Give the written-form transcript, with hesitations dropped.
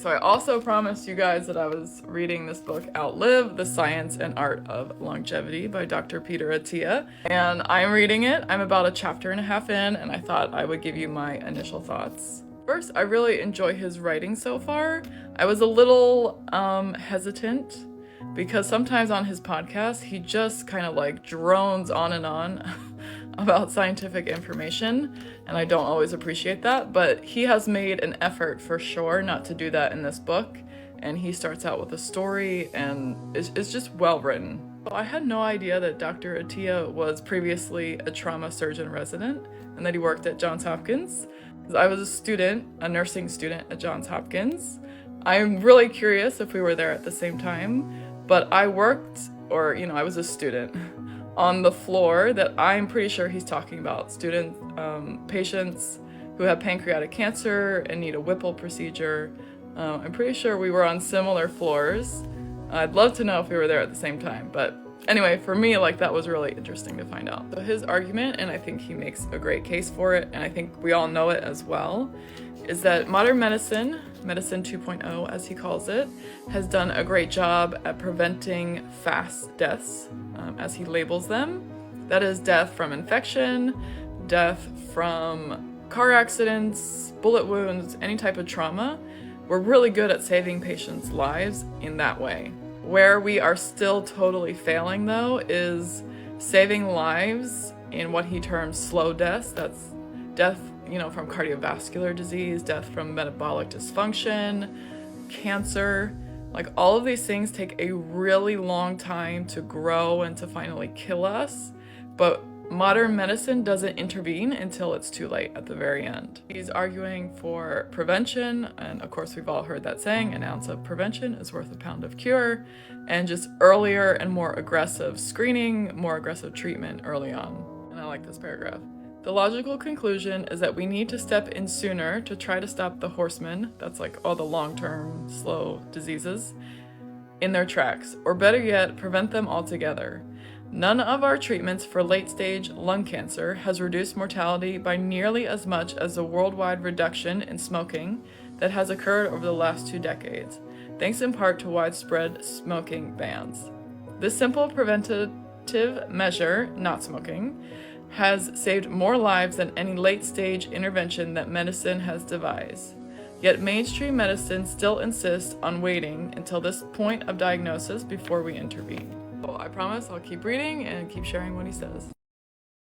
So I also promised you guys that I was reading this book, Outlive: The Science and Art of Longevity by Dr. Peter Attia. And I'm reading it. I'm about a chapter and a half in, and I thought I would give you my initial thoughts. First, I really enjoy his writing so far. I was a little hesitant because sometimes on his podcast, he just kind of like drones on and on about scientific information, and I don't always appreciate that, but he has made an effort for sure not to do that in this book, and he starts out with a story, and it's just well written. I had no idea that Dr. Attia was previously a trauma surgeon resident and that he worked at Johns Hopkins. I was a student, a nursing student at Johns Hopkins. I'm really curious if we were there at the same time, but I worked, or I was a student on the floor that I'm pretty sure he's talking about. Patients who have pancreatic cancer and need a Whipple procedure. I'm pretty sure we were on similar floors. I'd love to know if we were there at the same time, but anyway, for me, that was really interesting to find out. So his argument, and I think he makes a great case for it, and I think we all know it as well, is that modern medicine 2.0 as he calls it, has done a great job at preventing fast deaths, as he labels them. That is death from infection, death from car accidents, bullet wounds, any type of trauma. We're really good at saving patients' lives in that way. Where we are still totally failing, though, is saving lives in what he terms slow deaths. That's death, from cardiovascular disease, death from metabolic dysfunction, cancer. All of these things take a really long time to grow and to finally kill us, but modern medicine doesn't intervene until it's too late at the very end. He's arguing for prevention, and of course we've all heard that saying, an ounce of prevention is worth a pound of cure, and just earlier and more aggressive screening, more aggressive treatment early on. And I like this paragraph. The logical conclusion is that we need to step in sooner to try to stop the horsemen, that's all the long-term slow diseases, in their tracks, or better yet, prevent them altogether. None of our treatments for late-stage lung cancer has reduced mortality by nearly as much as the worldwide reduction in smoking that has occurred over the last 2 decades, thanks in part to widespread smoking bans. This simple preventative measure, not smoking, has saved more lives than any late-stage intervention that medicine has devised. Yet mainstream medicine still insists on waiting until this point of diagnosis before we intervene. So I promise I'll keep reading and keep sharing what he says.